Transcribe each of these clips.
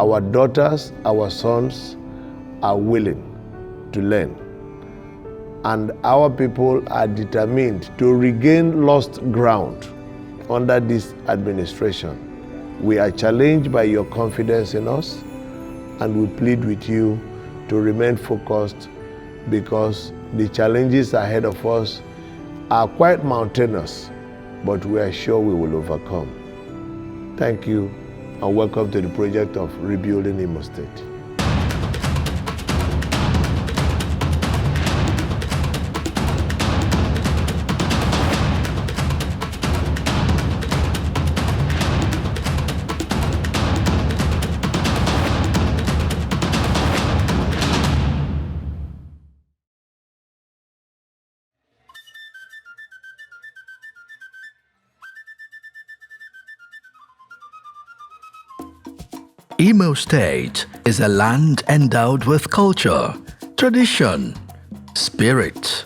Our daughters, our sons are willing to learn. And our people are determined to regain lost ground under this administration. We are challenged by your confidence in us, and we plead with you to remain focused, because the challenges ahead of us are quite mountainous, but we are sure we will overcome. Thank you, and welcome to the project of rebuilding Imo State. Imo State is a land endowed with culture, tradition, spirit,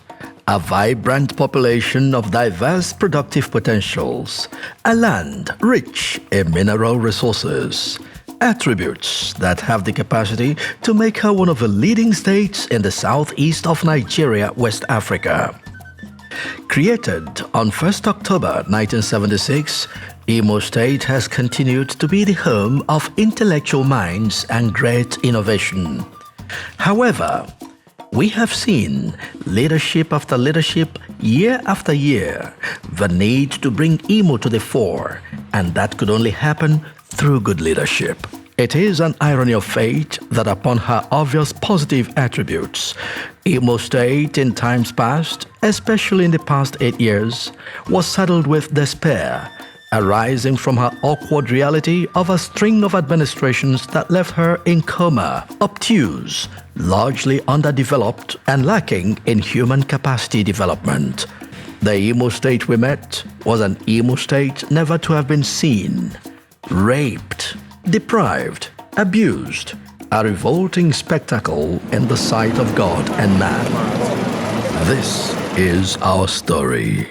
a vibrant population of diverse productive potentials, a land rich in mineral resources, attributes that have the capacity to make her one of the leading states in the southeast of Nigeria, West Africa. Created on 1st October 1976, Imo State has continued to be the home of intellectual minds and great innovation. However, we have seen leadership after leadership, year after year, the need to bring Imo to the fore, and that could only happen through good leadership. It is an irony of fate that upon her obvious positive attributes, Imo State in times past, especially in the past 8 years, was saddled with despair, arising from her awkward reality of a string of administrations that left her in coma, obtuse, largely underdeveloped, and lacking in human capacity development. The Imo State we met was an Imo State never to have been seen, raped, deprived, abused, a revolting spectacle in the sight of God and man. This is our story.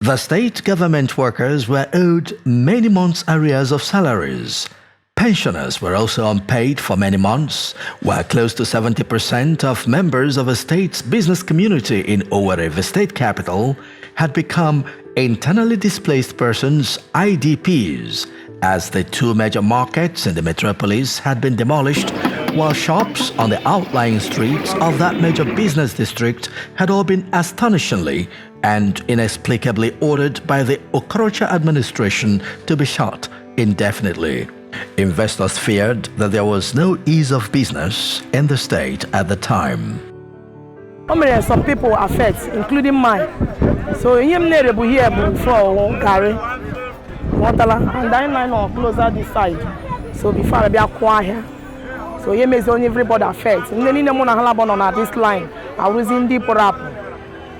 The state government workers were owed many months' arrears of salaries. Pensioners were also unpaid for many months, while close to 70% of members of the state's business community in Umoren, the state capital, had become internally displaced persons, IDPs, as the two major markets in the metropolis had been demolished, while shops on the outlying streets of that major business district had all been astonishingly and inexplicably ordered by the Okorocha administration to be shut indefinitely. Investors feared that there was no ease of business in the state at the time. Some people were affected, including mine. So him here before Gary, and I know closer this side. So before I be acquired, so he makes only everybody affected. And then in the Mona on this line, I was in deep rap.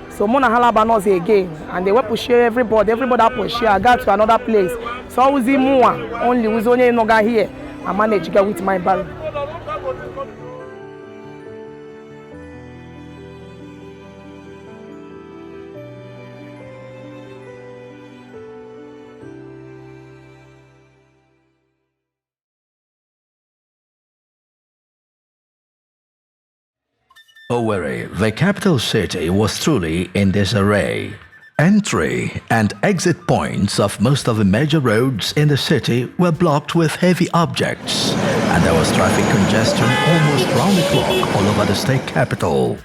So Mona Halaba knows again, and they were pushing everybody push here. I got to another place. So I was in more, only was only no guy here. I managed to get with my barrel. Owerri, the capital city, was truly in disarray. Entry and exit points of most of the major roads in the city were blocked with heavy objects, and there was traffic congestion almost round the clock all over the state capital.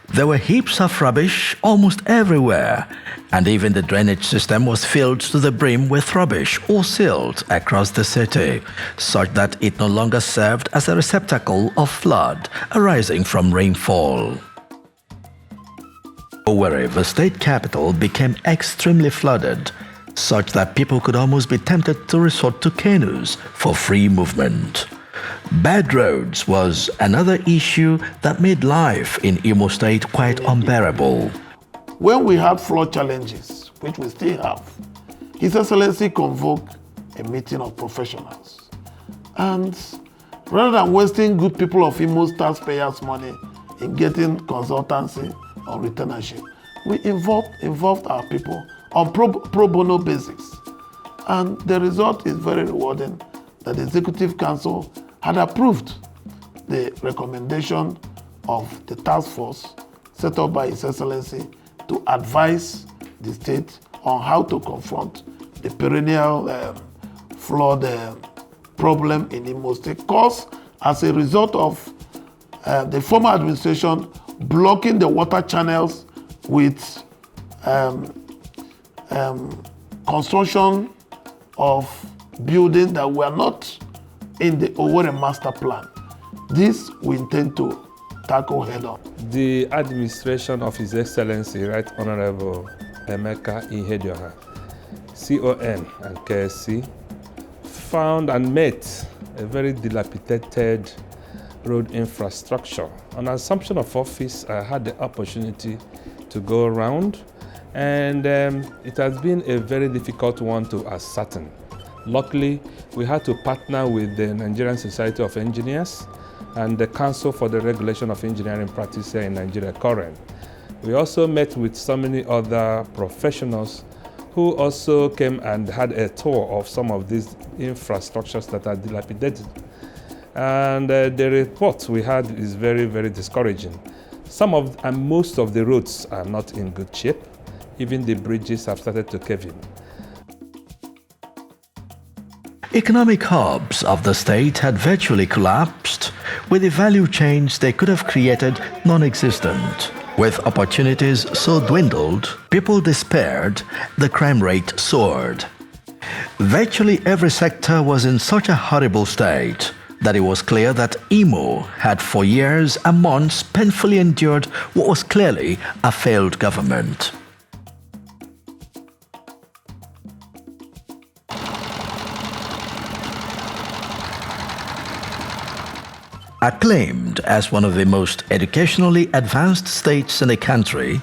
There were heaps of rubbish almost everywhere, and even the drainage system was filled to the brim with rubbish or silt across the city, such that it no longer served as a receptacle of flood arising from rainfall. Owerri, the state capital, became extremely flooded, such that people could almost be tempted to resort to canoes for free movement. Bad roads was another issue that made life in Imo State quite unbearable. When we had flood challenges, which we still have, His Excellency convoked a meeting of professionals. And rather than wasting good people of Imo's taxpayers' money in getting consultancy or retainership, we involved our people on pro bono basis. And the result is very rewarding that the Executive Council had approved the recommendation of the task force set up by His Excellency to advise the state on how to confront the perennial flood problem in Imo State, caused as a result of the former administration blocking the water channels with construction of buildings that were not in the Umoren master plan. This we intend to tackle head on. The administration of His Excellency Right Honorable Emeka Ihedioha, CON and KSC, found and met a very dilapidated road infrastructure. On assumption of office, I had the opportunity to go around, and it has been a very difficult one to ascertain. Luckily, we had to partner with the Nigerian Society of Engineers and the Council for the Regulation of Engineering Practice here in Nigeria, Umoren. We also met with so many other professionals who also came and had a tour of some of these infrastructures that are dilapidated. And the report we had is very, very discouraging. Most of the roads are not in good shape. Even the bridges have started to cave in. Economic hubs of the state had virtually collapsed, with the value chains they could have created non-existent. With opportunities so dwindled, people despaired, the crime rate soared. Virtually every sector was in such a horrible state that it was clear that Imo had for years and months painfully endured what was clearly a failed government. Acclaimed as one of the most educationally advanced states in the country,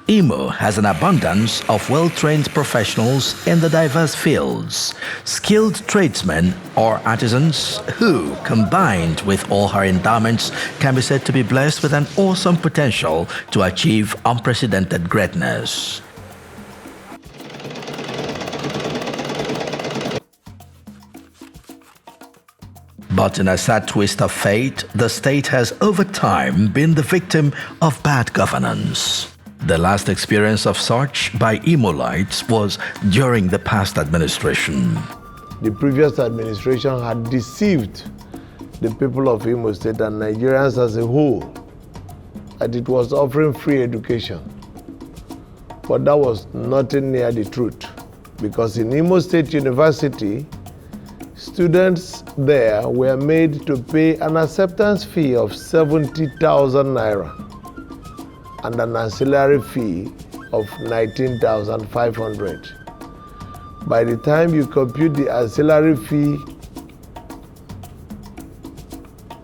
Imo has an abundance of well-trained professionals in the diverse fields, skilled tradesmen or artisans who, combined with all her endowments, can be said to be blessed with an awesome potential to achieve unprecedented greatness. But in a sad twist of fate, the state has over time been the victim of bad governance. The last experience of such by Imolites was during the past administration. The previous administration had deceived the people of Imo State and Nigerians as a whole that it was offering free education. But that was nothing near the truth, because in Imo State University, students there were made to pay an acceptance fee of 70,000 naira and an ancillary fee of 19,500. By the time you compute the ancillary fee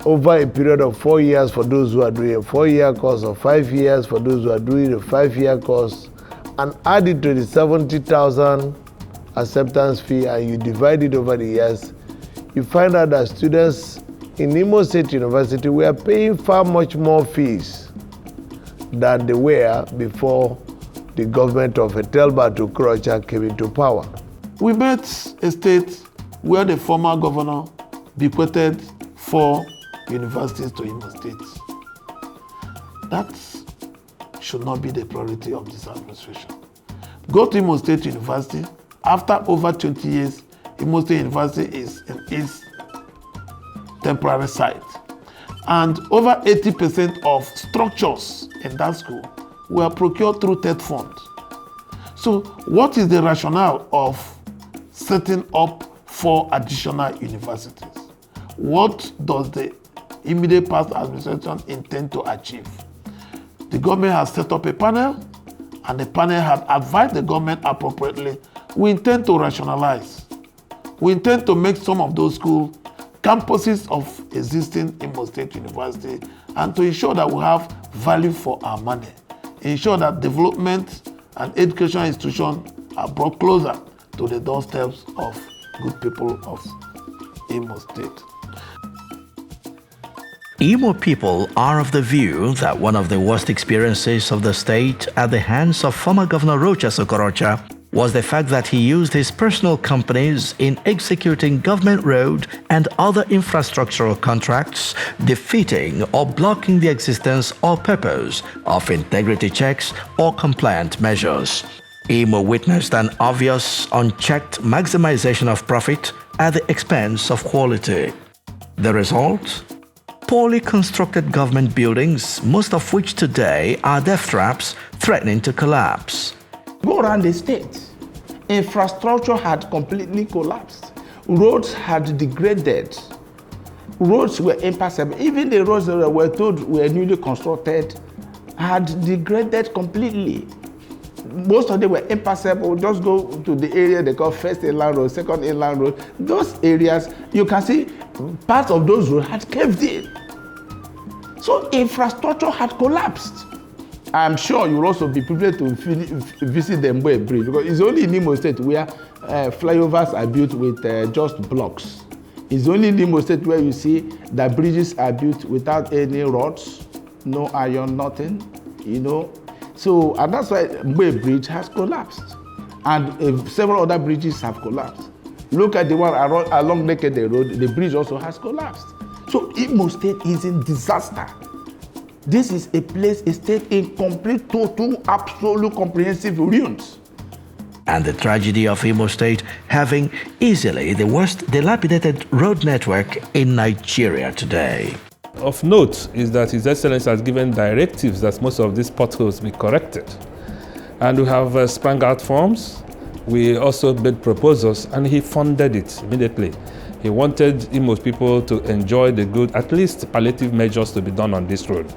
over a period of 4 years for those who are doing a 4-year course, or 5 years for those who are doing a 5-year course, and add it to the 70,000 acceptance fee, and you divide it over the years, you find out that students in Imo State University were paying far much more fees than they were before the government of Etelba to Krocha came into power. We met a state where the former governor bequeathed 4 universities to Imo State. That should not be the priority of this administration. Go to Imo State University. After over 20 years, Imo State University is in its temporary site. And over 80% of structures in that school were procured through TED Fund. So what is the rationale of setting up 4 additional universities? What does the immediate past administration intend to achieve? The government has set up a panel, and the panel had advised the government appropriately. We intend to rationalize. We intend to make some of those schools campuses of existing Imo State University, and to ensure that we have value for our money. Ensure that development and educational institutions are brought closer to the doorsteps of good people of Imo State. Imo people are of the view that one of the worst experiences of the state at the hands of former Governor Rocha Sokorocha was the fact that he used his personal companies in executing government road and other infrastructural contracts, defeating or blocking the existence or purpose of integrity checks or compliant measures. Imo witnessed an obvious, unchecked maximization of profit at the expense of quality. The result? Poorly constructed government buildings, most of which today are death traps, threatening to collapse. Go around the state. Infrastructure had completely collapsed. Roads had degraded. Roads were impassable. Even the roads that were told were newly constructed had degraded completely. Most of them were impassable. Just go to the area they call first inland road, second inland road. Those areas, you can see parts of those roads had caved in. So infrastructure had collapsed. I'm sure you will also be privileged to visit the Mboe Bridge, because it's only in Imo State where flyovers are built with just blocks. It's only in Imo State where you see that bridges are built without any rods, no iron, nothing, you know. So, and that's why Mboe Bridge has collapsed. And several other bridges have collapsed. Look at the one along Nekede Road, the bridge also has collapsed. So Imo State is in disaster. This is a place, a state in complete, total, absolute, comprehensive ruins. And the tragedy of Imo State having easily the worst dilapidated road network in Nigeria today. Of note is that His Excellency has given directives that most of these potholes be corrected. And we have sprung out forms. We also made proposals, and he funded it immediately. He wanted Imo people to enjoy the good, at least palliative measures to be done on this road.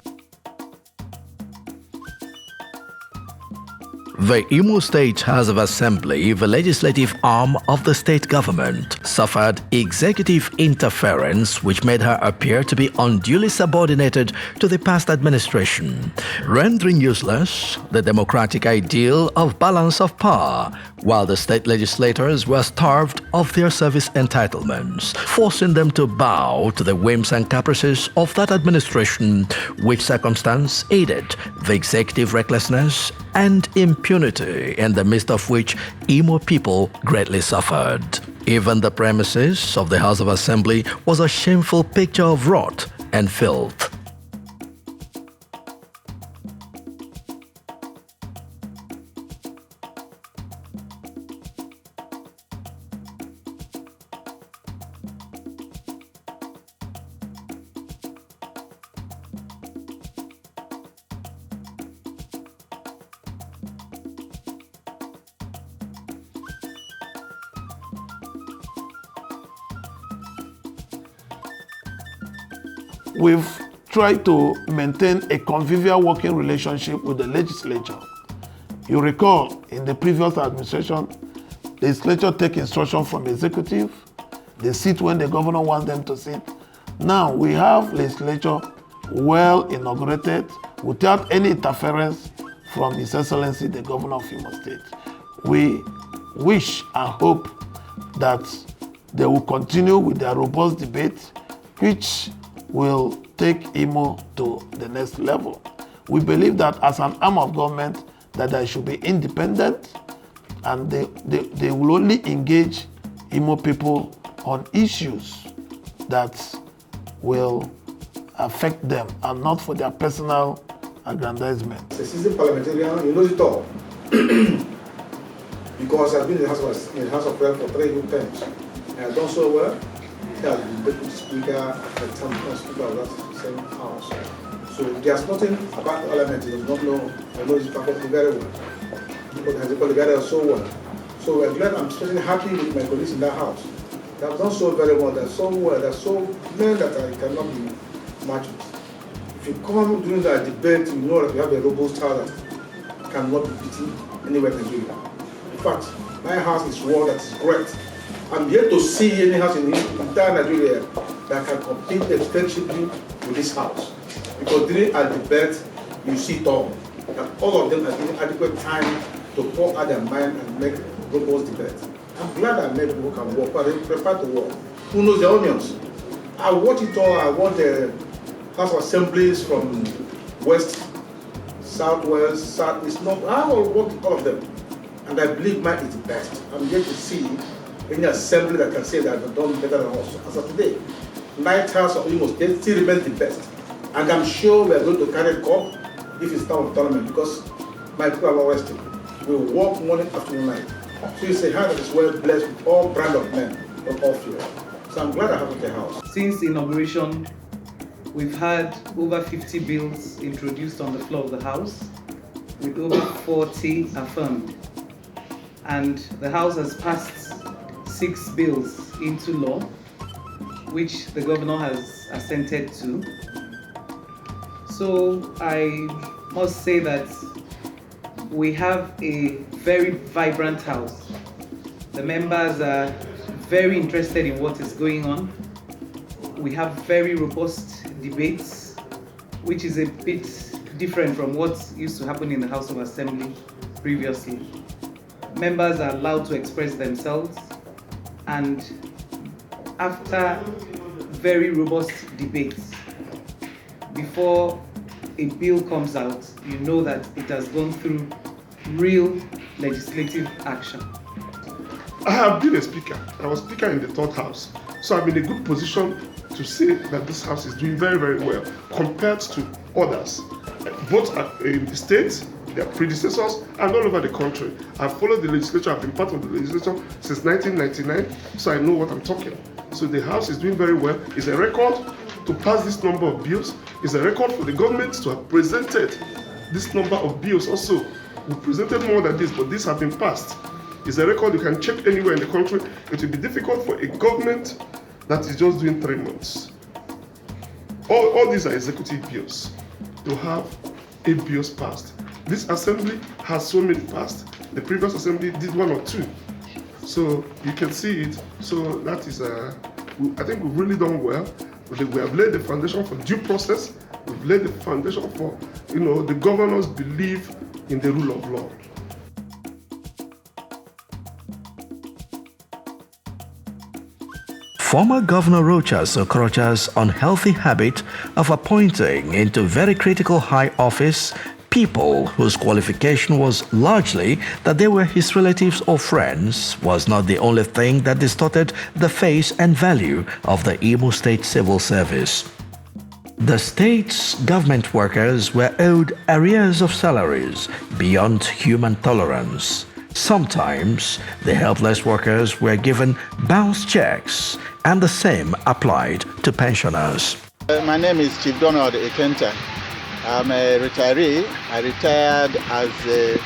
The Imo State House of Assembly, the legislative arm of the state government, suffered executive interference which made her appear to be unduly subordinated to the past administration, rendering useless the democratic ideal of balance of power, while the state legislators were starved of their service entitlements, forcing them to bow to the whims and caprices of that administration, which circumstance aided the executive recklessness and impunity in the midst of which Imo people greatly suffered. Even the premises of the House of Assembly was a shameful picture of rot and filth. We've tried to maintain a convivial working relationship with the legislature. You recall, in the previous administration, the legislature take instruction from the executive. They sit when the governor wants them to sit. Now we have legislature well inaugurated without any interference from His Excellency the Governor of Imo State. We wish and hope that they will continue with their robust debate, which will take Imo to the next level. We believe that as an arm of government, that they should be independent, and they will only engage Imo people on issues that will affect them and not for their personal aggrandizement. The seasoned parliamentarian, he knows it all. Because I've been in the House of Rep for 3 good terms. And I've done so well. He has been deputy speaker at the time, speaker of that same house. So there's nothing about the parliament he does not know. I know his faculty very well. But has the so well. So we're glad, I'm especially happy with my colleagues in that house. They have done so very well. They're so well. They're so men that I cannot be matched with. If you come during that debate, you know that we have a robust house that cannot be beaten anywhere in Nigeria. In fact, my house is one that is great. I'm yet to see any house in the entire Nigeria that can compete effectively with this house. Because during our debate, you see it all. That all of them are given adequate time to pour out their mind and make robust debate. I'm glad I met people who can work, but they prefer to work. Who knows the onions? I watch it all. I watch the House of Assemblies from West, Southwest, Southeast, North. I will work with all of them. And I believe mine is the best. I'm yet to see any assembly that can say that they've done better than us. As of today, Night House of Imo State still remains the best. And I'm sure we are going to carry it up if it's time of tournament, because my people are always resting. We work morning, afternoon, night. So it's a house that is well blessed with all brand of men of all field. So I'm glad I have the house. Since inauguration, we've had over 50 bills introduced on the floor of the House, with over 40 affirmed. And the House has passed 6 bills into law, which the governor has assented to. So I must say that we have a very vibrant House. The members are very interested in what is going on. We have very robust debates, which is a bit different from what used to happen in the House of Assembly previously. Members are allowed to express themselves, and after very robust debates, before a bill comes out, you know that it has gone through real legislative action. I have been a speaker. I was speaker in the 3rd House. So I'm in a good position to say that this House is doing very, very well compared to others, both in the states, their predecessors, and all over the country. I've followed the legislature, I've been part of the legislature since 1999, so I know what I'm talking. So the House is doing very well. It's a record to pass this number of bills. It's a record for the government to have presented this number of bills also. We presented more than this, but these have been passed. It's a record you can check anywhere in the country. It will be difficult for a government that is just doing 3 months. All these are executive bills. To have 8 bills passed. This assembly has so many passed. The previous assembly did 1 or 2. So you can see it. So that is, I think we've really done well. We have laid the foundation for due process. We've laid the foundation for, the governors believe in the rule of law. Former Governor Rochas Okorocha's unhealthy habit of appointing into very critical high office people whose qualification was largely that they were his relatives or friends was not the only thing that distorted the face and value of the Imo State Civil Service. The state's government workers were owed arrears of salaries beyond human tolerance. Sometimes the helpless workers were given bounce checks, and the same applied to pensioners. My name is Chief Donald Ekenta. I'm a retiree. I retired as a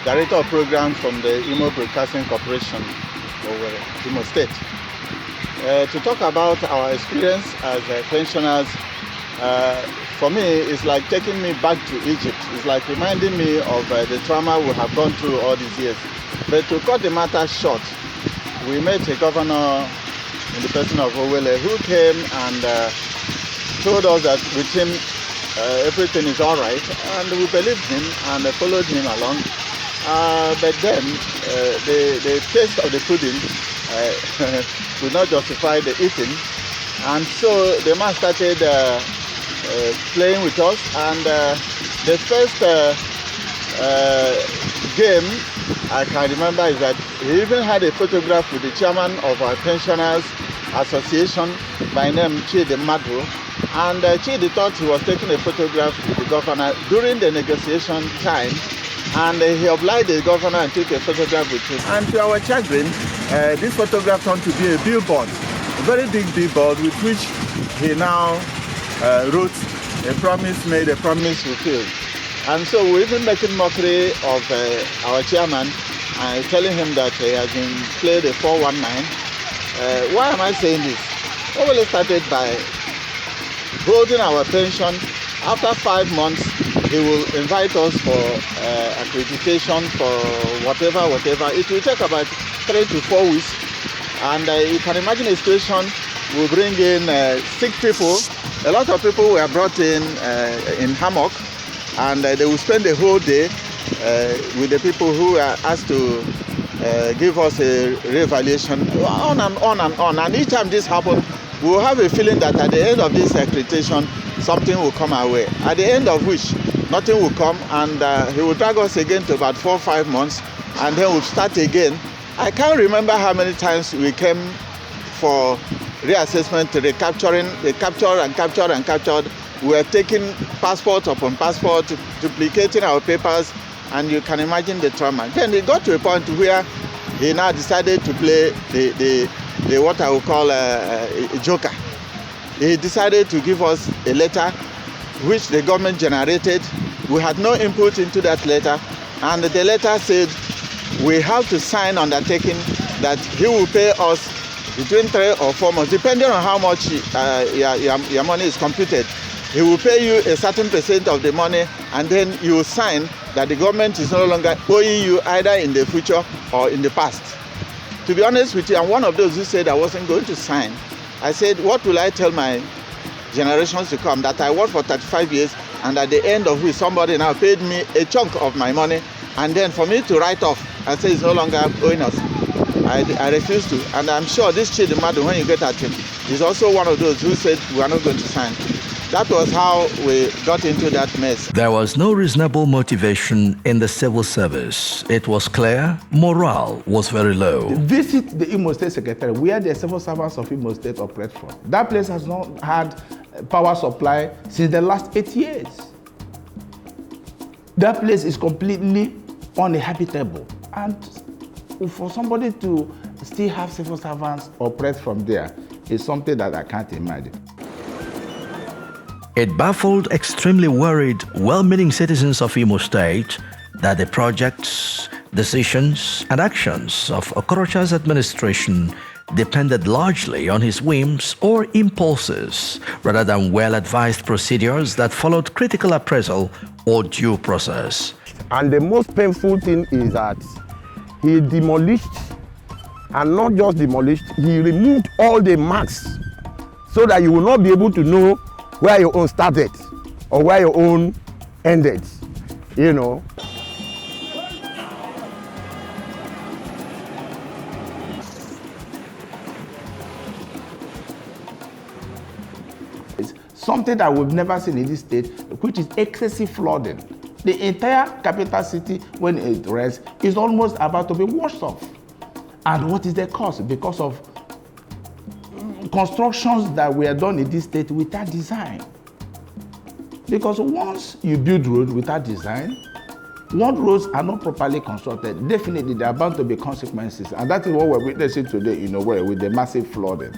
Director of Program from the Imo Broadcasting Corporation over Imo State. To talk about our experience as pensioners, for me, it's like taking me back to Egypt. It's like reminding me of the trauma we have gone through all these years. But to cut the matter short, we met a governor in the person of Owele who came and told us that with him everything is all right, and we believed him and followed him along. But then the taste of the pudding could not justify the eating, and so the man started playing with us, and the first game I can remember is that he even had a photograph with the chairman of our pensioners association by name Chidi Madu, and Chidi thought he was taking a photograph with the governor during the negotiation time, and he obliged the governor and took a photograph with him. And to our chagrin, this photograph turned to be a billboard, a very big billboard with which he now wrote a promise made, a promise fulfilled. And so we're even making mockery of our chairman and telling him that he has been played a 419. Why am I saying this? Well, we started by holding our pension. After 5 months, he will invite us for accreditation for whatever. It will take about 3 to 4 weeks. And you can imagine a situation, we'll bring in 6 people. A lot of people were brought in hammock, and they will spend the whole day with the people who are asked to give us a re-evaluation, on and on and on. And each time this happens, we will have a feeling that at the end of this accreditation, something will come our way. At the end of which, nothing will come, and he will drag us again to about 4 or 5 months, and then we'll start again. I can't remember how many times we came for reassessment, recapturing, they captured and captured and captured. We were taking passport upon passport, duplicating our papers, and you can imagine the trauma. Then it got to a point where he now decided to play the what I would call a joker. He decided to give us a letter which the government generated. We had no input into that letter, and the letter said we have to sign undertaking that he will pay us between 3 or 4 months, depending on how much your money is computed. He will pay you a certain percent of the money, and then you will sign that the government is no longer owing you either in the future or in the past. To be honest with you, I'm one of those who said I wasn't going to sign. I said, what will I tell my generations to come? That I worked for 35 years, and at the end of which somebody now paid me a chunk of my money, and then for me to write off and say it's no longer owing us. I refuse to. And I'm sure this Chidimadu, when you get at him, is also one of those who said we are not going to sign. That was how we got into that mess. There was no reasonable motivation in the civil service. It was clear morale was very low. Visit the Imo State Secretariat, where the civil servants of Imo State operate from. That place has not had power supply since the last 8 years. That place is completely uninhabitable. And for somebody to still have civil servants operate from there is something that I can't imagine. It baffled extremely worried, well-meaning citizens of Imo State that the projects, decisions, and actions of Okorocha's administration depended largely on his whims or impulses rather than well-advised procedures that followed critical appraisal or due process. And the most painful thing is that he demolished, and not just demolished, he removed all the marks so that you will not be able to know where your own started or where your own ended, you know. It's something that we've never seen in this state, which is excessive flooding. The entire capital city, when it rains, is almost about to be washed off. And what is the cause? Because of constructions that were done in this state without design. Because once you build roads without design, once roads are not properly constructed, definitely there are bound to be consequences. And that is what we're witnessing today in Umoren with the massive flooding.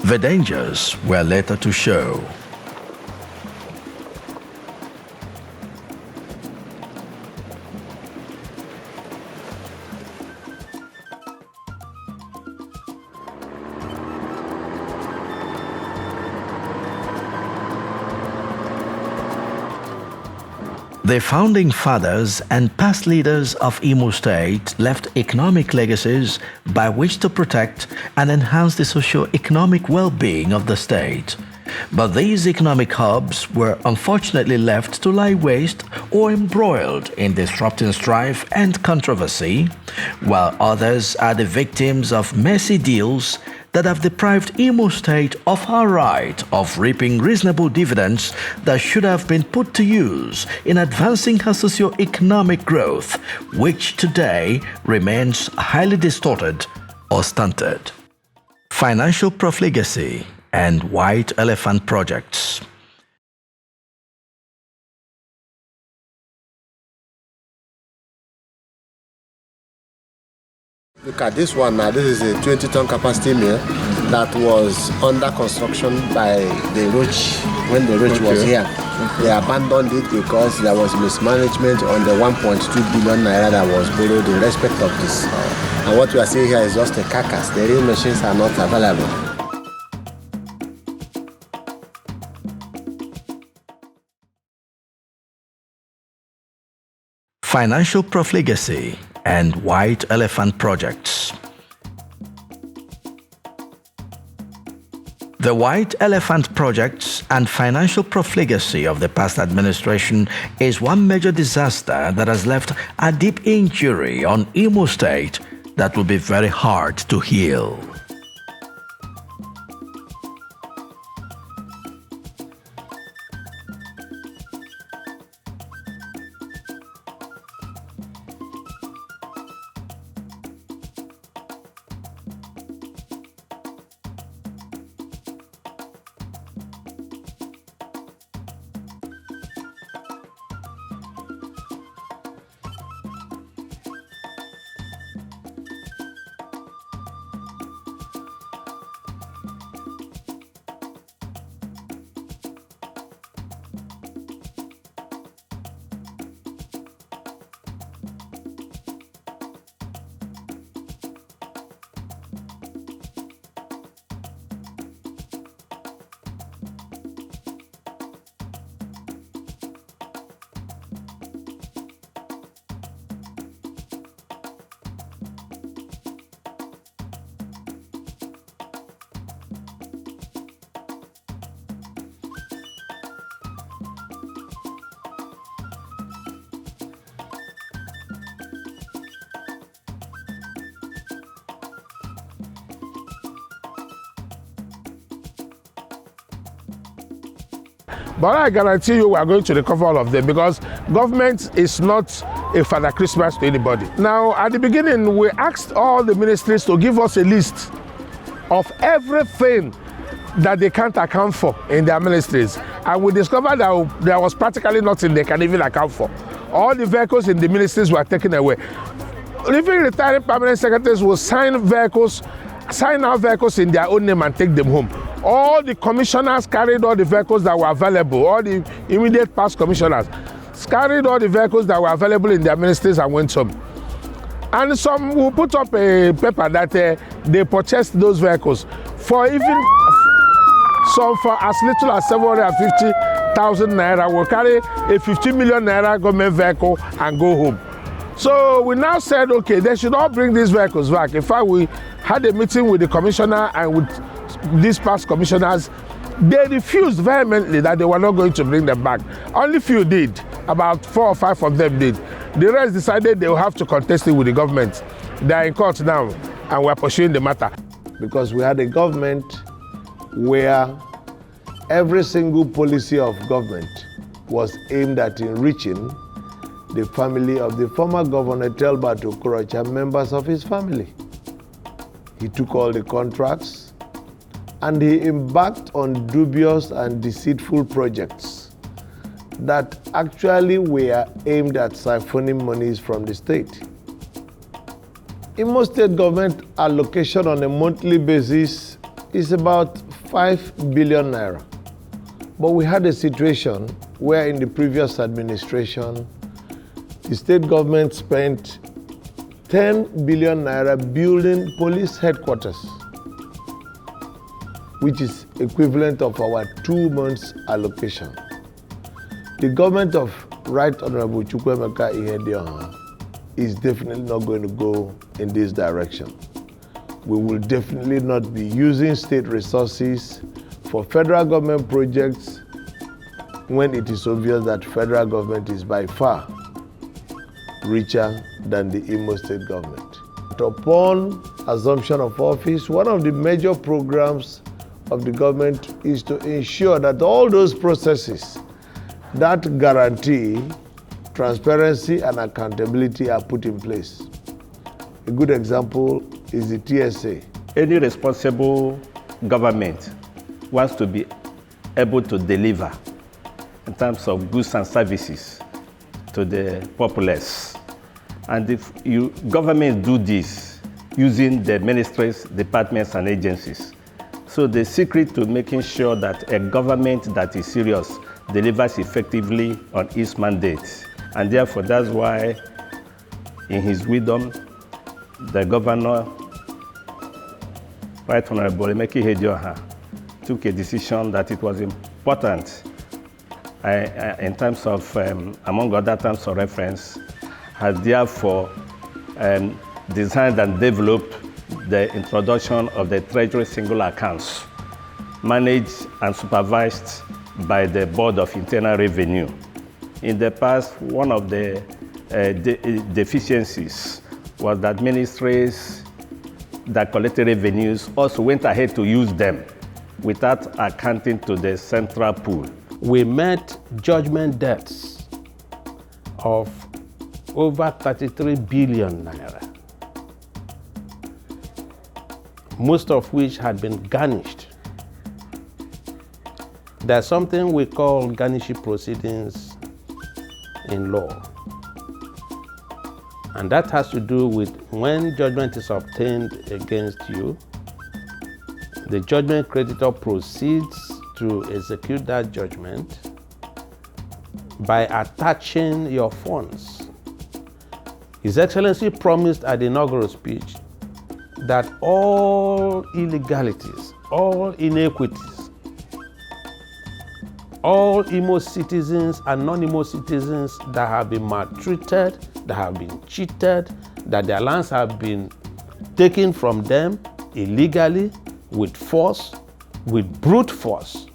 The dangers were later to show. The founding fathers and past leaders of Imo State left economic legacies by which to protect and enhance the socio-economic well-being of the state. But these economic hubs were unfortunately left to lie waste or embroiled in disrupting strife and controversy, while others are the victims of messy deals that have deprived Imo State of her right of reaping reasonable dividends that should have been put to use in advancing her socio-economic growth, which today remains highly distorted or stunted. Financial profligacy and white elephant projects. Look at this one now. This is a 20-ton capacity mill that was under construction by the Roach when the Roach was here. They abandoned it because there was mismanagement on the 1.2 billion naira that was borrowed in respect of this. And what we are seeing here is just a carcass. The real machines are not available. Financial profligacy and white elephant projects. The white elephant projects and financial profligacy of the past administration is one major disaster that has left a deep injury on Imo State that will be very hard to heal. But I guarantee you we are going to recover all of them because government is not a Father Christmas to anybody. Now, at the beginning, we asked all the ministries to give us a list of everything that they can't account for in their ministries. And we discovered that there was practically nothing they can even account for. All the vehicles in the ministries were taken away. Even retiring permanent secretaries will sign out vehicles in their own name and take them home. All the commissioners carried all the vehicles that were available, all the immediate past commissioners carried all the vehicles that were available in their ministries and went home. And some will put up a paper that they purchased those vehicles for even some for as little as 750,000 naira will carry a 50 million naira government vehicle and go home. So we now said, okay, they should all bring these vehicles back. In fact, we had a meeting with the commissioner and with these past commissioners. They refused vehemently that they were not going to bring them back. Only few did. About 4 or 5 of them did. The rest decided they will have to contest it with the government. They are in court now and we are pursuing the matter. Because we had a government where every single policy of government was aimed at enriching the family of the former governor Telbert Okorocha and members of his family. He took all the contracts and he embarked on dubious and deceitful projects that actually were aimed at siphoning monies from the state. Imo State Government allocation on a monthly basis is about 5 billion naira. But we had a situation where in the previous administration, the state government spent 10 billion naira building police headquarters, which is equivalent of our 2 months allocation. The government of Right Honorable Emeka Ihedioha is definitely not going to go in this direction. We will definitely not be using state resources for federal government projects when it is obvious that federal government is by far richer than the Imo State Government. Upon assumption of office, one of the major programs of the government is to ensure that all those processes that guarantee transparency and accountability are put in place. A good example is the TSA. Any responsible government wants to be able to deliver in terms of goods and services to the populace. And if governments do this using the ministries, departments, and agencies. So the secret to making sure that a government that is serious delivers effectively on its mandate. And therefore, that's why, in his wisdom, the governor, Right Honorable Emeka Ihedioha, took a decision that it was important in terms of, among other terms of reference, has therefore designed and developed the introduction of the Treasury single accounts, managed and supervised by the Board of Internal Revenue. In the past, one of the deficiencies was that ministries that collected revenues also went ahead to use them without accounting to the central pool. We met judgment debts of over 33 billion naira, most of which had been garnished. There's something we call garnishing proceedings in law. And that has to do with when judgment is obtained against you, the judgment creditor proceeds to execute that judgment by attaching your funds. His Excellency promised at the inaugural speech that all illegalities, all inequities, all Imo citizens and non-Imo citizens that have been maltreated, that have been cheated, that their lands have been taken from them illegally, with force, with brute force,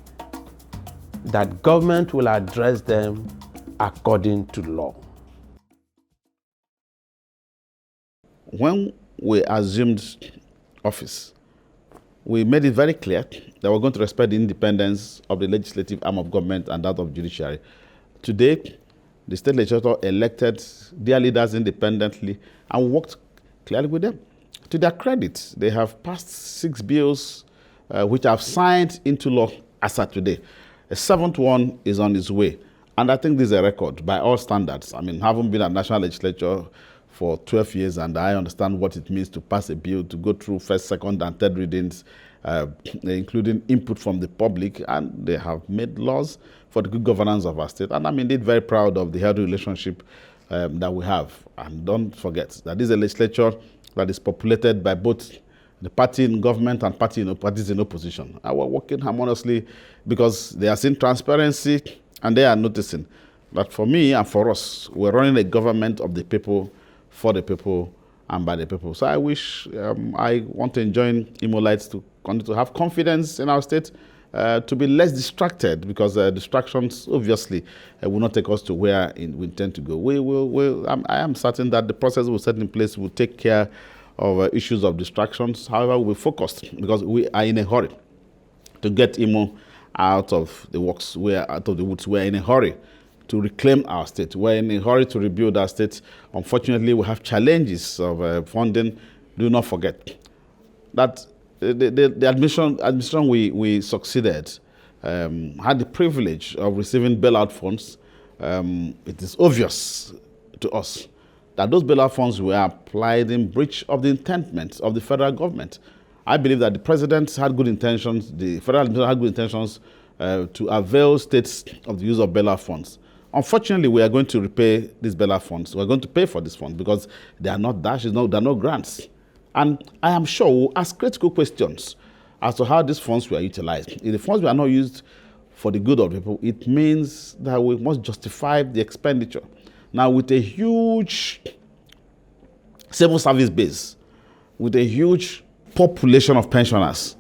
that government will address them according to law. When we assumed office, we made it very clear that we're going to respect the independence of the legislative arm of government and that of judiciary. Today, the state legislature elected their leaders independently and worked clearly with them. To their credit, they have passed 6 bills which have signed into law as of today. A 7th one is on its way. And I think this is a record by all standards. I mean, having been at national legislature for 12 years, and I understand what it means to pass a bill, to go through first, second, and third readings, including input from the public, and they have made laws for the good governance of our state. And I'm indeed very proud of the healthy relationship that we have. And don't forget that this is a legislature that is populated by both the party in government and parties in opposition. And we're working harmoniously because they are seeing transparency and they are noticing that for me and for us, we're running a government of the people, for the people, and by the people. So I wish, I want to enjoin Imolites to continue to have confidence in our state, to be less distracted, because distractions obviously will not take us to where we intend to go. I am certain that the process we'll set in place will take care of issues of distractions. However, we're focused because we are in a hurry to get Imo out of the works, out of the woods. We're in a hurry to reclaim our state. We're in a hurry to rebuild our state. Unfortunately, we have challenges of funding. Do not forget that the administration we succeeded had the privilege of receiving bailout funds. It is obvious to us that those bailout funds were applied in breach of the intentment of the federal government. I believe that the president had good intentions, the federal administration had good intentions to avail states of the use of bailout funds. Unfortunately, we are going to repay these bailout funds. We're going to pay for these funds because they are not dashes, there are no grants. And I am sure we'll ask critical questions as to how these funds were utilized. If the funds were not used for the good of people, it means that we must justify the expenditure. Now, with a huge civil service base, with a huge population of pensioners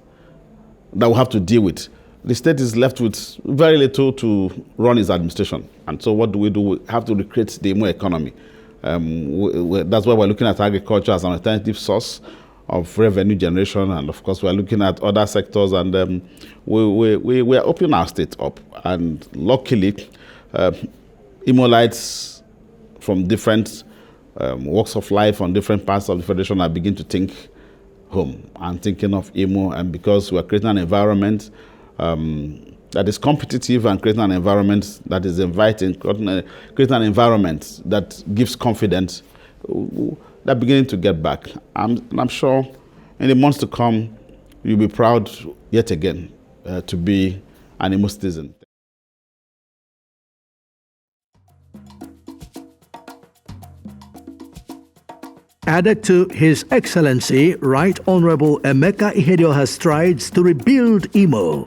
that we have to deal with, the state is left with very little to run its administration. And so what do? We have to recreate the Imo economy. That's why we're looking at agriculture as an alternative source of revenue generation. And of course, we're looking at other sectors, and we are opening our state up. And luckily, Imolites from different walks of life on different parts of the Federation are beginning to think home and thinking of Imo. And because we're creating an environment that is competitive and creating an environment that is inviting, creating an environment that gives confidence, they're beginning to get back. I'm sure in the months to come, you'll be proud yet again to be an Imo citizen. Added to His Excellency Rt.Hon Emeka Ihedioha's strides to rebuild Imo,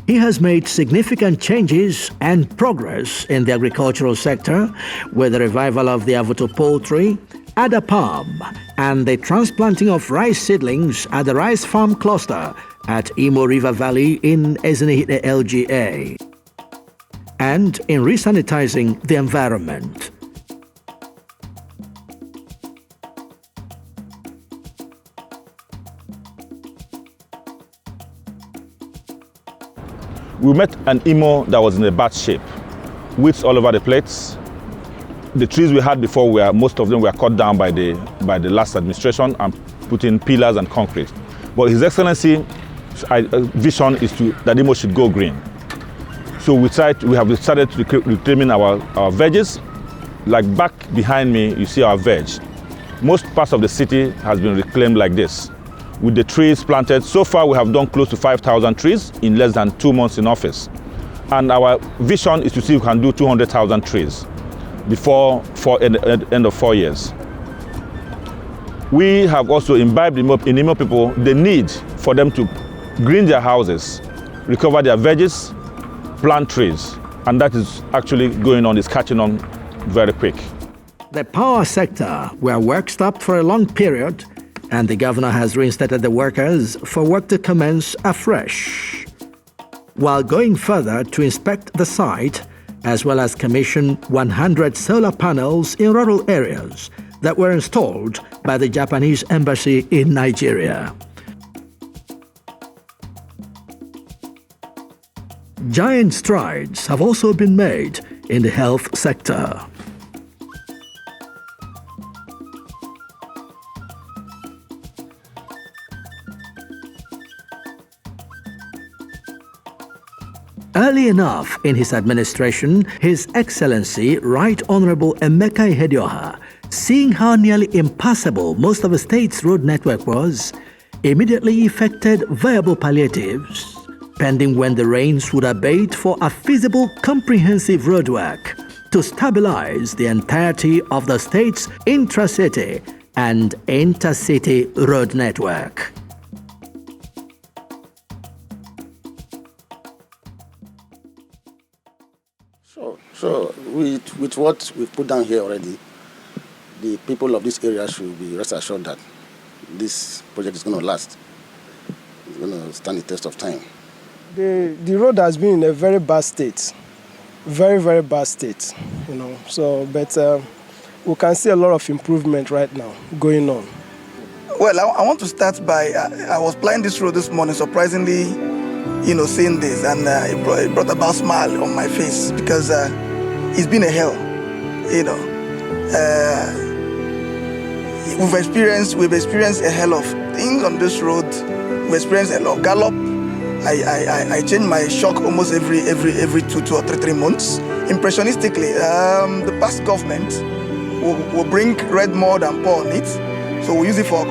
he has made significant changes and progress in the agricultural sector with the revival of the avoto poultry, Ada palm, and the transplanting of rice seedlings at the rice farm cluster at Imo River Valley in Ezinihite LGA, and in resanitizing the environment. We met an Imo that was in a bad shape, weeds all over the place. The trees we had before, most of them were cut down by the last administration and put in pillars and concrete. But His Excellency's vision is that Imo should go green. So we have decided to reclaiming our veggies. Like back behind me, you see our veg. Most parts of the city has been reclaimed like this. With the trees planted, so far we have done close to 5,000 trees in less than 2 months in office. And our vision is to see if we can do 200,000 trees before end of 4 years. We have also imbibed in Imo people the need for them to green their houses, recover their veggies, plant trees. And that is actually going on, is catching on very quick. The power sector, where work stopped for a long period, and the governor has reinstated the workers for work to commence afresh, while going further to inspect the site, as well as commission 100 solar panels in rural areas that were installed by the Japanese embassy in Nigeria. giant strides have also been made in the health sector. Early enough in his administration, His Excellency Rt.Hon Emeka Ihedioha, seeing how nearly impassable most of the state's road network was, immediately effected viable palliatives, pending when the rains would abate for a feasible comprehensive roadwork to stabilize the entirety of the state's intracity and intercity road network. So with what we've put down here already, the people of this area should be rest assured that this project is going to last. It's going to stand the test of time. The road has been in a very bad state, very, very bad state, you know. So, but we can see a lot of improvement right now going on. Well, I want to start by, I was plying this road this morning, surprisingly, you know, seeing this, and it brought about a smile on my face because it's been a hell, you know. We've experienced a hell of things on this road. We've experienced a lot of gallop. I change my shock almost every 2 or 3 months. Impressionistically, the past government will bring red mud and pour on it. So we use it for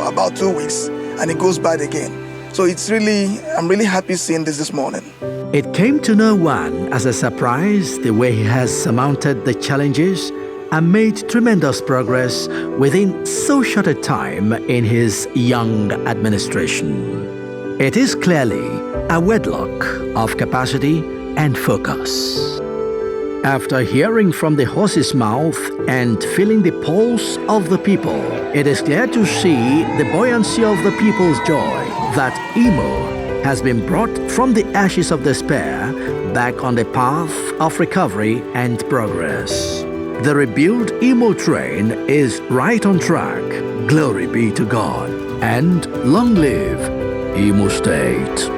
about 2 weeks, and it goes bad again. So it's really, I'm really happy seeing this morning. It came to no one as a surprise the way he has surmounted the challenges and made tremendous progress within so short a time in his young administration. It is clearly a wedlock of capacity and focus. After hearing from the horse's mouth and feeling the pulse of the people, it is clear to see the buoyancy of the people's joy that Imo has been brought from the ashes of despair back on the path of recovery and progress. The rebuilt Imo train is right on track. Glory be to God, and long live Imo State.